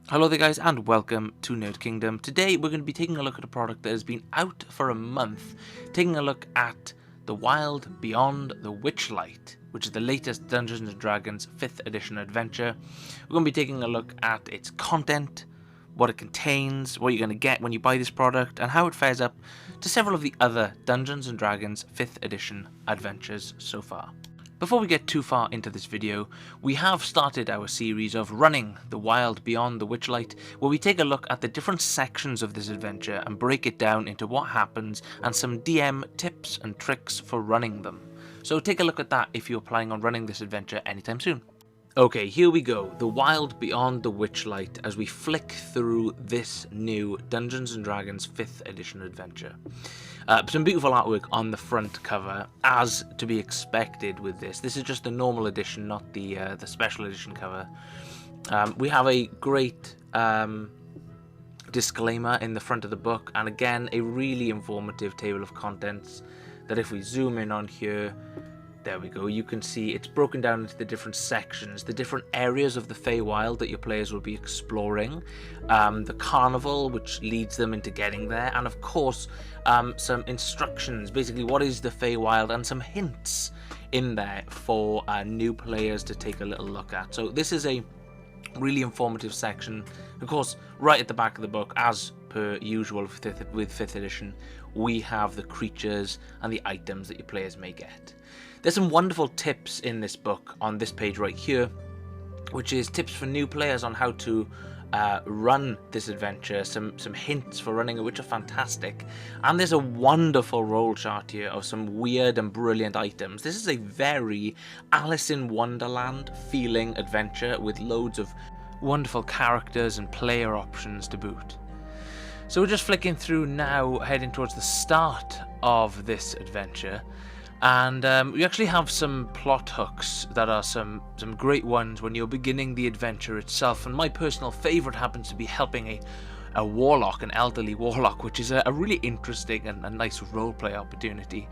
Hello there guys and welcome to Nerd Kingdom. Today we're going to be taking a look at a product that has been out for a month, taking a look at the Wild Beyond The Witchlight, which is the latest Dungeons & Dragons 5th edition adventure. We're going to be taking a look at its content, what it contains, what you're going to get when you buy this product, and how it fares up to several of the other Dungeons & Dragons 5th edition adventures so far. Before we get too far into this video, we have started our series of running the Wild Beyond the Witchlight, where we take a look at the different sections of this adventure and break it down into what happens and some DM tips and tricks for running them. So take a look at that if you're planning on running this adventure anytime soon. Okay, here we go, the Wild Beyond the Witchlight, as we flick through this new Dungeons & Dragons 5th edition adventure. Some beautiful artwork on the front cover, as to be expected with this. This is just the normal edition, not the special edition cover. We have a great disclaimer in the front of the book, and again, a really informative table of contents that if we zoom in on here, there we go, you can see it's broken down into the different sections, the different areas of the Feywild that your players will be exploring, the Carnival, which leads them into getting there, and of course, some instructions, basically what is the Feywild, and some hints in there for new players to take a little look at. So this is a really informative section. Of course, right at the back of the book, as per usual with 5th edition, we have the creatures and the items that your players may get. There's some wonderful tips in this book on this page right here, which is tips for new players on how to run this adventure, some hints for running it, which are fantastic. And there's a wonderful roll chart here of some weird and brilliant items. This is a very Alice in Wonderland feeling adventure with loads of wonderful characters and player options to boot. So we're just flicking through now, heading towards the start of this adventure. And we actually have some plot hooks that are some great ones when you're beginning the adventure itself. And my personal favourite happens to be helping a warlock, an elderly warlock, which is a really interesting and a nice roleplay opportunity.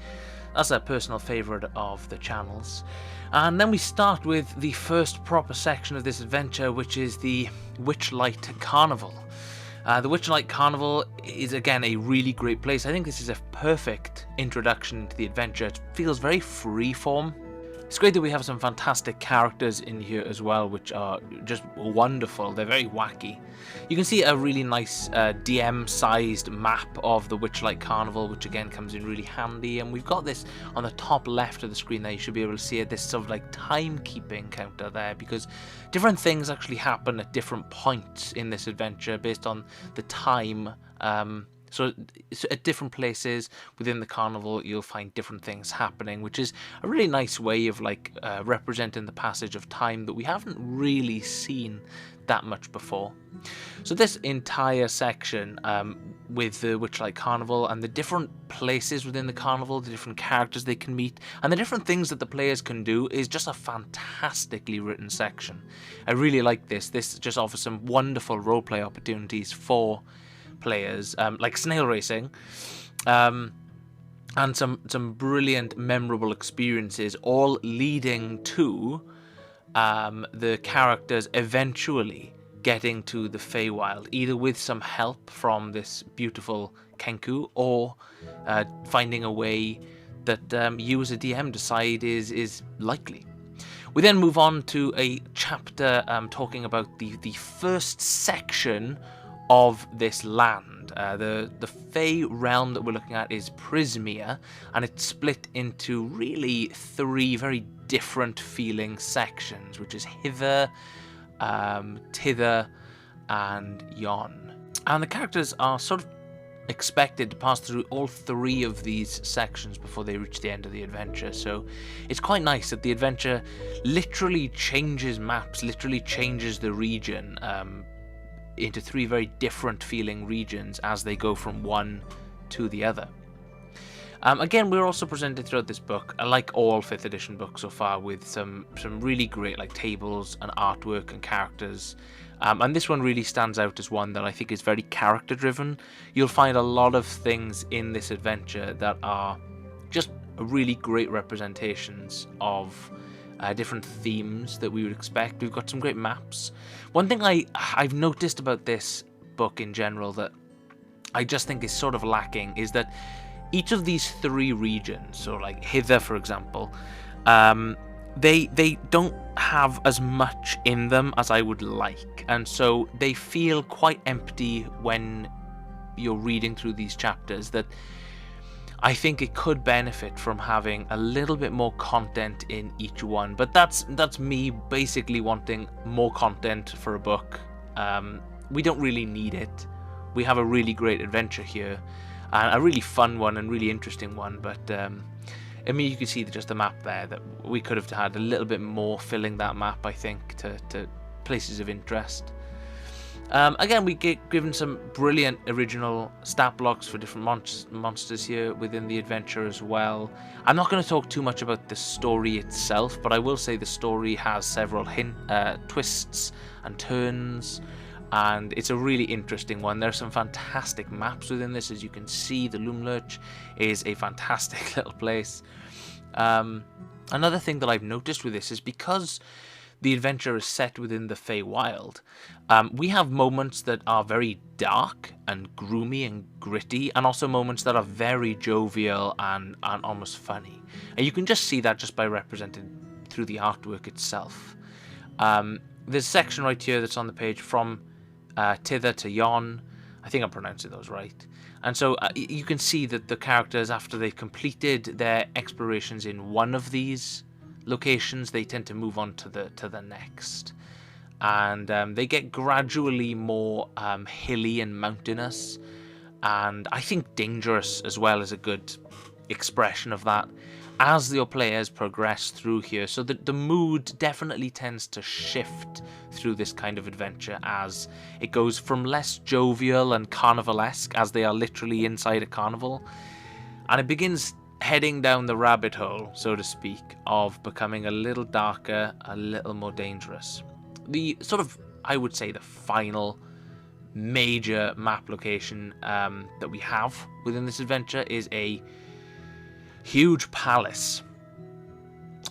That's a personal favourite of the channels. And then we start with the first proper section of this adventure, which is the Witchlight Carnival. The Witchlight Carnival is again a really great place. I think this is a perfect introduction to the adventure. It feels very freeform. It's great that we have some fantastic characters in here as well, which are just wonderful. They're very wacky. You can see a really nice DM-sized map of the Witchlight Carnival, which again comes in really handy. And we've got this on the top left of the screen there. You should be able to see it, this sort of like timekeeping counter there, because different things actually happen at different points in this adventure based on the time. So at different places within the carnival, you'll find different things happening, which is a really nice way of representing the passage of time that we haven't really seen that much before. So this entire section with the Witchlight Carnival and the different places within the carnival, the different characters they can meet, and the different things that the players can do is just a fantastically written section. I really like this. This just offers some wonderful roleplay opportunities for players, like snail racing, and some brilliant, memorable experiences, all leading to the characters eventually getting to the Feywild, either with some help from this beautiful Kenku, or finding a way that you as a DM decide is likely. We then move on to a chapter talking about the first section of this land. The Fey realm that we're looking at is Prismia, and it's split into really 3 very different feeling sections, which is Hither, Tither, and Yon. And the characters are sort of expected to pass through all 3 of these sections before they reach the end of the adventure. So it's quite nice that the adventure literally changes maps, literally changes the region, into 3 very different feeling regions as they go from one to the other. Again, we're also presented throughout this book, like all 5th edition books so far, with some really great tables and artwork and characters. And this one really stands out as one that I think is very character driven. You'll find a lot of things in this adventure that are just really great representations of different themes that we would expect. We've got some great maps. One thing I've noticed about this book in general that I just think is sort of lacking is that each of these 3 regions, so like Hither, for example, they don't have as much in them as I would like, and so they feel quite empty when you're reading through these chapters. That I think it could benefit from having a little bit more content in each one, but that's me basically wanting more content for a book. We don't really need it. We have a really great adventure here, and a really fun one and really interesting one, but I mean, you can see just the map there, that we could have had a little bit more filling that map, I think, to places of interest. Again, we get given some brilliant original stat blocks for different monsters here within the adventure as well. I'm not going to talk too much about the story itself, but I will say the story has several twists and turns, and it's a really interesting one. There are some fantastic maps within this. As you can see, the Loomlurch is a fantastic little place. Another thing that I've noticed with this is because the adventure is set within the Feywild, we have moments that are very dark and groomy and gritty, and also moments that are very jovial and almost funny. And you can just see that just by represented through the artwork itself. There's a section right here that's on the page from Tither to Yon. I think I'm pronouncing those right. And so you can see that the characters, after they've completed their explorations in one of these locations, they tend to move on to the next, and they get gradually more hilly and mountainous, and I think dangerous as well is a good expression of that as your players progress through here. So the mood definitely tends to shift through this kind of adventure as it goes from less jovial and carnivalesque, as they are literally inside a carnival, and it begins heading down the rabbit hole, so to speak, of becoming a little darker, a little more dangerous. The sort of, I would say, the final major map location that we have within this adventure is a huge palace,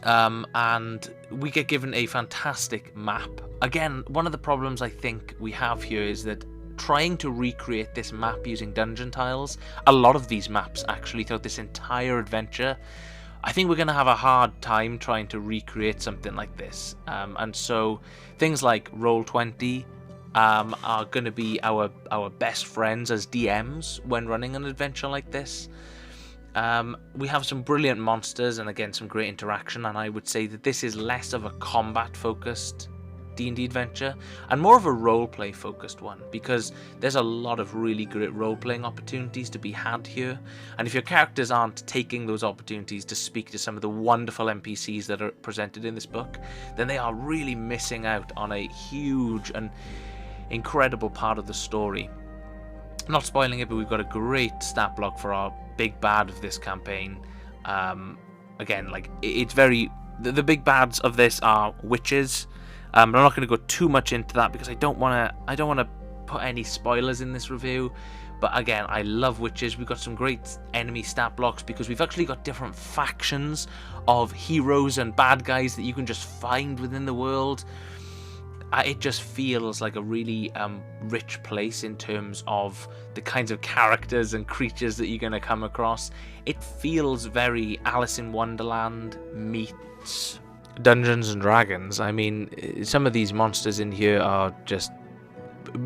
and we get given a fantastic map. Again, one of the problems I think we have here is that trying to recreate this map using dungeon tiles, a lot of these maps actually throughout this entire adventure, I think we're going to have a hard time trying to recreate something like this. And so things like Roll20 are going to be our best friends as DMs when running an adventure like this. We have some brilliant monsters and again some great interaction, and I would say that this is less of a combat focused D&D adventure and more of a roleplay focused one, because there's a lot of really great role-playing opportunities to be had here, and if your characters aren't taking those opportunities to speak to some of the wonderful NPCs that are presented in this book, then they are really missing out on a huge and incredible part of the story. Not spoiling it, but we've got a great stat block for our big bad of this campaign. Again, like, it's very... The big bads of this are witches. But I'm not going to go too much into that because I don't want to put any spoilers in this review. But again, I love witches. We've got some great enemy stat blocks because we've actually got different factions of heroes and bad guys that you can just find within the world. It just feels like a really rich place in terms of the kinds of characters and creatures that you're going to come across. It feels very Alice in Wonderland meets Dungeons and Dragons. I mean, some of these monsters in here are just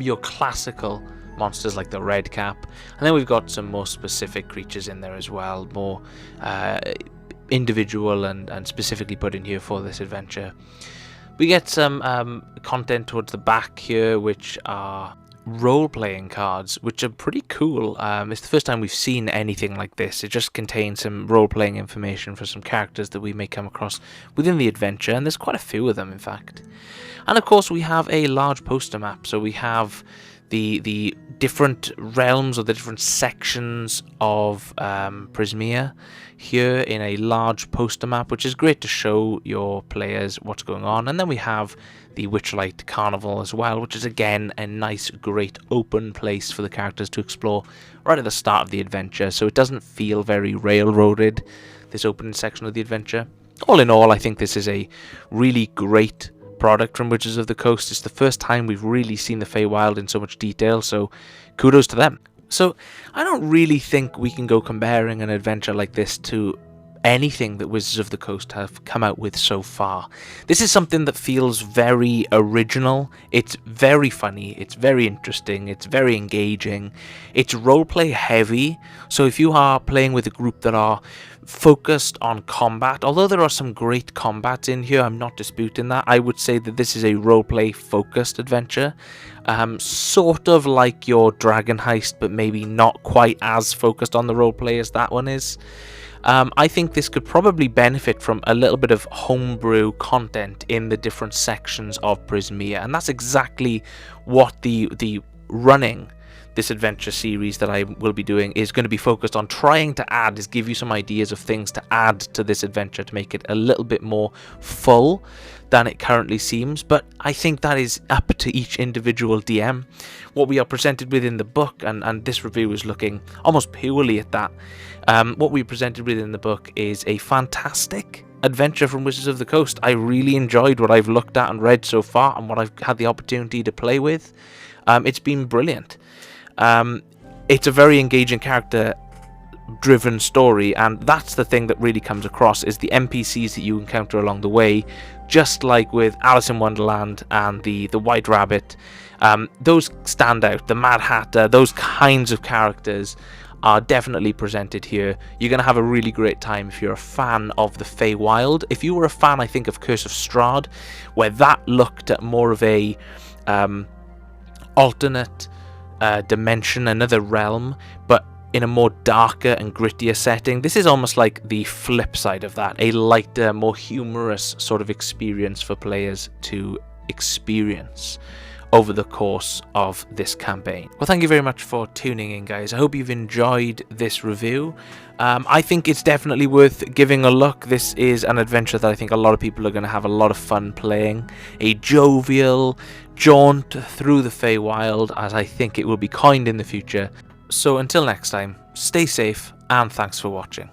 your classical monsters like the red cap, and then we've got some more specific creatures in there as well, more individual and specifically put in here for this adventure. We get some content towards the back here, which are role-playing cards, which are pretty cool. It's the first time we've seen anything like this. It just contains some role-playing information for some characters that we may come across within the adventure, and there's quite a few of them, in fact. And of course, we have a large poster map, so we have the different realms or the different sections of Prismia here in a large poster map, which is great to show your players what's going on. And then we have the Witchlight Carnival as well, which is again a nice, great open place for the characters to explore right at the start of the adventure, so it doesn't feel very railroaded, this opening section of the adventure. all in all, I think this is a really great product from Wizards of the Coast. It's the first time we've really seen the Feywild in so much detail, so kudos to them. So I don't really think we can go comparing an adventure like this to anything that Wizards of the Coast have come out with so far. This is something that feels very original. It's very funny, it's very interesting, it's very engaging, it's roleplay heavy. So if you are playing with a group that are focused on combat, although there are some great combats in here, I'm not disputing that, I would say that this is a roleplay focused adventure. Sort of like your Dragon Heist, but maybe not quite as focused on the roleplay as that one is. I think this could probably benefit from a little bit of homebrew content in the different sections of Prismia, and that's exactly what the running this adventure series that I will be doing is going to be focused on trying to add, is give you some ideas of things to add to this adventure to make it a little bit more full than it currently seems. But I think that is up to each individual DM. What we are presented with in the book, and this review is looking almost purely at that, what we presented with in the book is a fantastic adventure from Wizards of the Coast. I really enjoyed what I've looked at and read so far, and what I've had the opportunity to play with. It's been brilliant. It's a very engaging character driven story, and that's the thing that really comes across, is the NPCs that you encounter along the way, just like with Alice in Wonderland and the White Rabbit. Those stand out. The Mad Hatter, those kinds of characters are definitely presented here. You're going to have a really great time if you're a fan of the Feywild. If you were a fan, I think, of Curse of Strahd, where that looked at more of a alternate dimension, another realm, but in a more darker and grittier setting. This is almost like the flip side of that, a lighter, more humorous sort of experience for players to experience over the course of this campaign. Well, thank you very much for tuning in, guys. I hope you've enjoyed this review. I think it's definitely worth giving a look. This is an adventure that I think a lot of people are going to have a lot of fun playing. A jovial jaunt through the Feywild, as I think it will be coined in the future. So until next time, stay safe and thanks for watching.